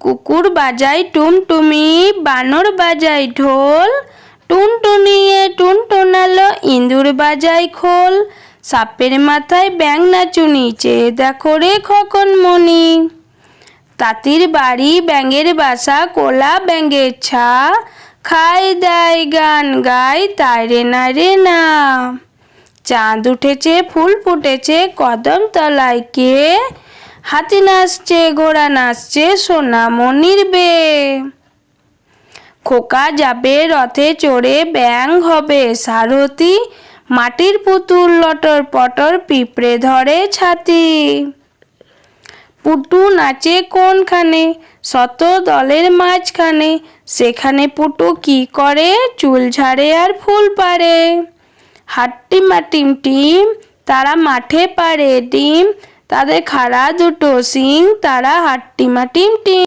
কুকুর বাজায় টুমটুমি, বানর বাজায় ঢোল, টুনটুনিয়ে টুনটুনালো, ইঁদুর বাজায় খোল, সাপের মাথায় ব্যাঙ নাচুনি, চেয়ে দেখো রে খোকনমণি। তাঁতির বাড়ি, ব্যাঙের বাসা, কোলা ব্যাঙের ছা, খায় দায় গান গায় তাই রে না রে না। চাঁদ উঠেছে, ফুল ফুটেছে, কদম তলায় কে, হাতি নাচছে, ঘোড়া নাচছে, সোনামণির বে। খোকা যাবে রথে চড়ে, ব্যাঙ হবে সারথি, মাটির পুতুল লটর পটর, পিঁপড়ে ধরে ছাতি। পুটু নাচে কোনখানে, শত দলের মাঝখানে, সেখানে পুটু কি করে, চুল ঝাড়ে আর ফুল পাড়ে। হাট্টিমা টিম টিম, তারা মাঠে পাড়ে ডিম, তাদের খাড়া দুটো শিং, তারা হাট্টিমা টিম টিম।